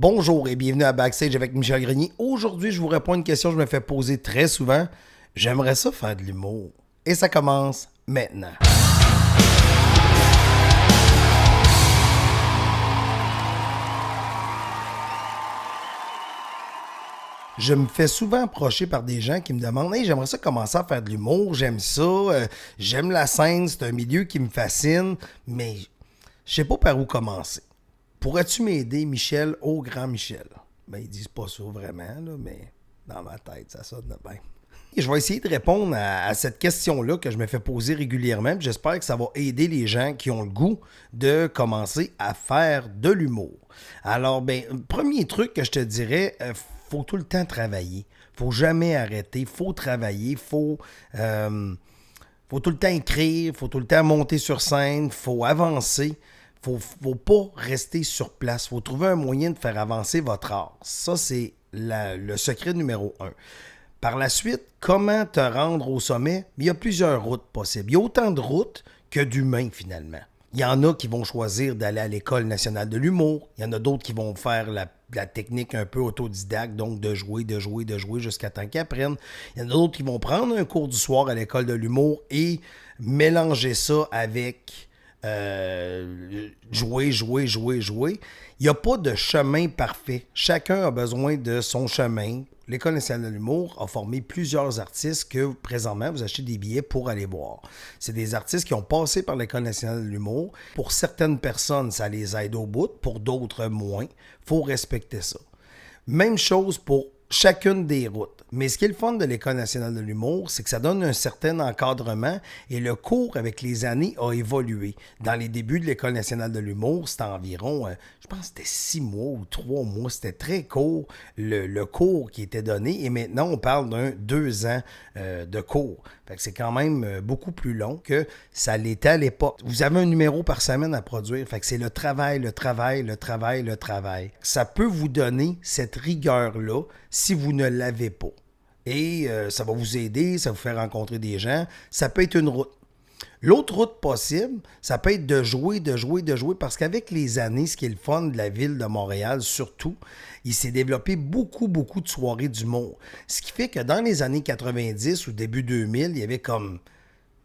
Bonjour et bienvenue à Backstage avec Michel Grenier. Aujourd'hui, je vous réponds à une question que je me fais poser très souvent. J'aimerais ça faire de l'humour. Et ça commence maintenant. Je me fais souvent approcher par des gens qui me demandent « Hey, j'aimerais ça commencer à faire de l'humour, j'aime ça, j'aime la scène, c'est un milieu qui me fascine, mais je sais pas par où commencer. Pourrais-tu m'aider, Michel, au grand Michel? » Ben, ils disent pas ça vraiment, là, mais dans ma tête, ça sonne bien. Et je vais essayer de répondre à cette question-là que je me fais poser régulièrement. Puis j'espère que ça va aider les gens qui ont le goût de commencer à faire de l'humour. Alors, ben, premier truc que je te dirais, faut tout le temps travailler. Faut jamais arrêter. Faut travailler. Faut tout le temps écrire. Faut tout le temps monter sur scène. Faut avancer. Faut pas rester sur place. Faut trouver un moyen de faire avancer votre art. Ça, c'est le secret numéro 1. Par la suite, comment te rendre au sommet? Il y a plusieurs routes possibles. Il y a autant de routes que d'humains, finalement. Il y en a qui vont choisir d'aller à l'École nationale de l'humour. Il y en a d'autres qui vont faire la technique un peu autodidacte, donc de jouer jusqu'à temps qu'ils apprennent. Il y en a d'autres qui vont prendre un cours du soir à l'École de l'humour et mélanger ça avec jouer. Il n'y a pas de chemin parfait. Chacun a besoin de son chemin. L'École nationale de l'humour a formé plusieurs artistes que présentement vous achetez des billets pour aller voir. C'est des artistes qui ont passé par l'École nationale de l'humour. Pour certaines personnes, ça les aide au bout, pour d'autres moins. Il faut respecter ça. Même chose pour chacune des routes. Mais ce qui est le fun de l'École nationale de l'humour, c'est que ça donne un certain encadrement et le cours, avec les années, a évolué. Dans les débuts de l'École nationale de l'humour, c'était environ, je pense que c'était 6 mois ou 3 mois. C'était très court, le cours qui était donné. Et maintenant, on parle d'un 2 ans de cours. Fait que c'est quand même beaucoup plus long que ça l'était à l'époque. Vous avez un numéro par semaine à produire. Fait que c'est le travail. Ça peut vous donner cette rigueur-là si vous ne l'avez pas. Et ça va vous aider, ça va vous faire rencontrer des gens. Ça peut être une route. L'autre route possible, ça peut être de jouer, parce qu'avec les années, ce qui est le fun de la ville de Montréal, surtout, il s'est développé beaucoup de soirées d'humour. Ce qui fait que dans les années 90 ou début 2000, il y avait comme,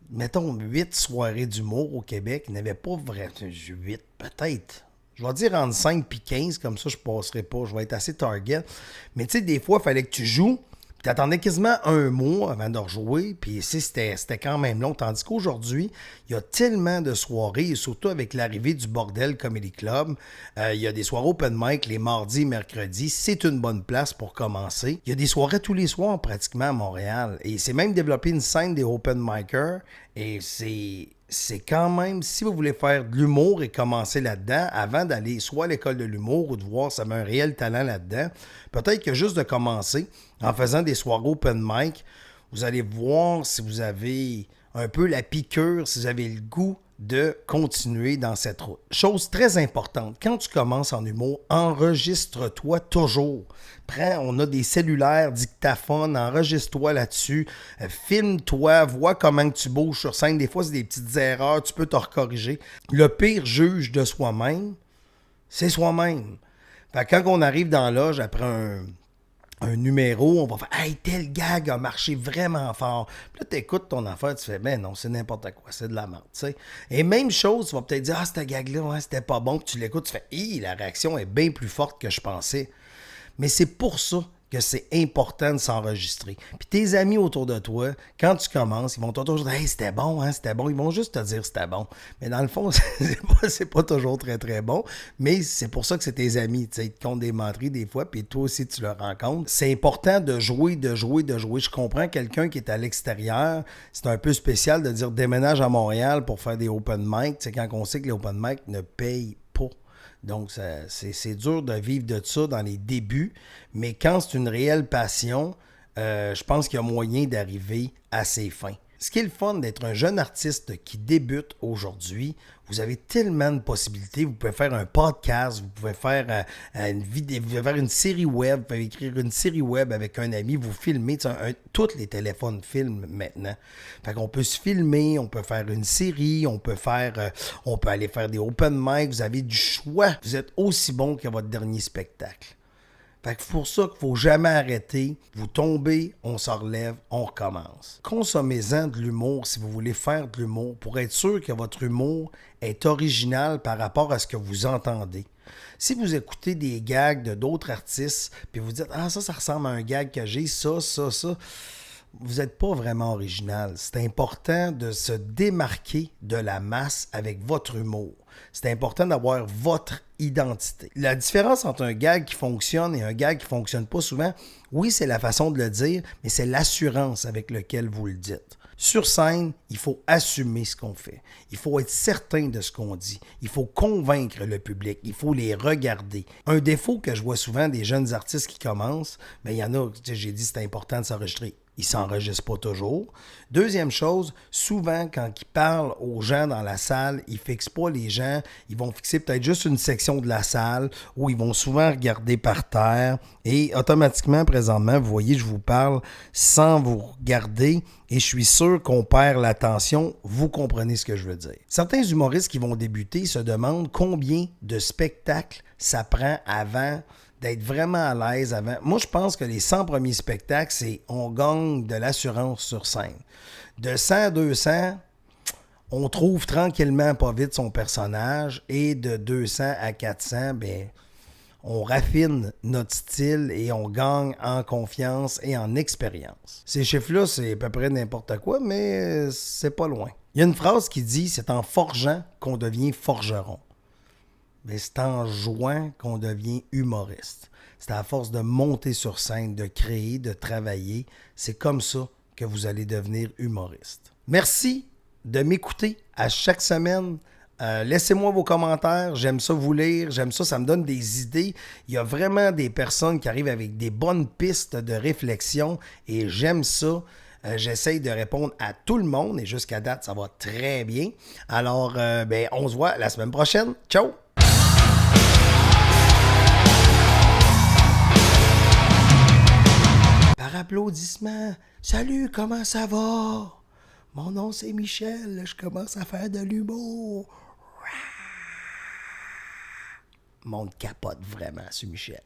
mettons, 8 soirées d'humour au Québec. Il n'y en avait pas vraiment 8, peut-être. Je vais dire entre 5 et 15, comme ça je passerai pas, je vais être assez target. Mais tu sais, des fois, il fallait que tu joues, puis tu attendais quasiment un mois avant de rejouer, puis c'était quand même long. Tandis qu'aujourd'hui, il y a tellement de soirées, et surtout avec l'arrivée du Bordel Comedy Club, il y a des soirées open mic les mardis et mercredis. C'est une bonne place pour commencer. Il y a des soirées tous les soirs pratiquement à Montréal. Et c'est même développé une scène des open micers, et c'est quand même, si vous voulez faire de l'humour et commencer là-dedans, avant d'aller soit à l'école de l'humour ou de voir si vous avez un réel talent là-dedans, peut-être que juste de commencer en faisant des soirées open mic, vous allez voir si vous avez un peu la piqûre, si vous avez le goût de continuer dans cette route. Chose très importante, quand tu commences en humour, enregistre-toi toujours. On a des cellulaires, dictaphones, enregistre-toi là-dessus, filme-toi, vois comment tu bouges sur scène. Des fois, c'est des petites erreurs, tu peux te recorriger. Le pire juge de soi-même, c'est soi-même. Fait que quand on arrive dans la loge après un numéro, on va faire « Hey, tel gag a marché vraiment fort. » Puis là, tu écoutes ton affaire, tu fais « Ben non, c'est n'importe quoi, c'est de la merde. » Tu sais. Et même chose, tu vas peut-être dire « Ah, ce gag-là, ouais, c'était pas bon. » Puis tu l'écoutes, tu fais « Hi, la réaction est bien plus forte que je pensais. » Mais c'est pour ça que c'est important de s'enregistrer. Puis tes amis autour de toi, quand tu commences, ils vont toujours dire « Hey, c'était bon, hein, c'était bon. » Ils vont juste te dire « C'était bon. » Mais dans le fond, c'est pas toujours très, très bon. Mais c'est pour ça que c'est tes amis. Tu sais, ils te comptent des menteries des fois, puis toi aussi, tu le rencontres. C'est important de jouer. Je comprends quelqu'un qui est à l'extérieur. C'est un peu spécial de dire « Déménage à Montréal pour faire des open mic. » Tu sais, quand on sait que les open mic ne payent pas. Donc, c'est dur de vivre de ça dans les débuts, mais quand c'est une réelle passion, je pense qu'il y a moyen d'arriver à ses fins. Ce qui est le fun d'être un jeune artiste qui débute aujourd'hui, vous avez tellement de possibilités. Vous pouvez faire un podcast, vous pouvez faire une vidéo, vous pouvez faire une série web, vous pouvez écrire une série web avec un ami, vous filmez. Tous les téléphones filment maintenant. Fait qu'on peut se filmer, on peut faire une série, on peut aller faire des open mic. Vous avez du choix. Vous êtes aussi bon que votre dernier spectacle. Fait que c'est pour ça qu'il ne faut jamais arrêter. Vous tombez, on se relève, on recommence. Consommez-en de l'humour si vous voulez faire de l'humour pour être sûr que votre humour est original par rapport à ce que vous entendez. Si vous écoutez des gags de d'autres artistes, puis vous dites « Ah, ça ressemble à un gag que j'ai, ça », vous n'êtes pas vraiment original. C'est important de se démarquer de la masse avec votre humour. C'est important d'avoir votre identité. La différence entre un gag qui fonctionne et un gag qui ne fonctionne pas souvent, oui, c'est la façon de le dire, mais c'est l'assurance avec laquelle vous le dites. Sur scène, il faut assumer ce qu'on fait. Il faut être certain de ce qu'on dit. Il faut convaincre le public. Il faut les regarder. Un défaut que je vois souvent des jeunes artistes qui commencent, bien, il y en a, j'ai dit c'est important de s'enregistrer. Ils ne s'enregistrent pas toujours. Deuxième chose, souvent, quand ils parlent aux gens dans la salle, ils ne fixent pas les gens. Ils vont fixer peut-être juste une section de la salle où ils vont souvent regarder par terre. Et automatiquement, présentement, vous voyez, je vous parle sans vous regarder et je suis sûr qu'on perd l'attention. Vous comprenez ce que je veux dire. Certains humoristes qui vont débuter se demandent combien de spectacles ça prend avant d'être vraiment à l'aise avant. Moi, je pense que les 100 premiers spectacles, c'est on gagne de l'assurance sur scène. De 100 à 200, on trouve tranquillement pas vite son personnage et de 200 à 400, ben, on raffine notre style et on gagne en confiance et en expérience. Ces chiffres-là, c'est à peu près n'importe quoi, mais c'est pas loin. Il y a une phrase qui dit « C'est en forgeant qu'on devient forgeron ». Mais c'est en jouant qu'on devient humoriste. C'est à force de monter sur scène, de créer, de travailler. C'est comme ça que vous allez devenir humoriste. Merci de m'écouter à chaque semaine. Laissez-moi vos commentaires. J'aime ça vous lire. J'aime ça. Ça me donne des idées. Il y a vraiment des personnes qui arrivent avec des bonnes pistes de réflexion et j'aime ça. J'essaye de répondre à tout le monde et jusqu'à date, ça va très bien. Alors, on se voit la semaine prochaine. Ciao! Par applaudissement. Salut, comment ça va? Mon nom c'est Michel, je commence à faire de l'humour. Le monde capote vraiment sur Michel.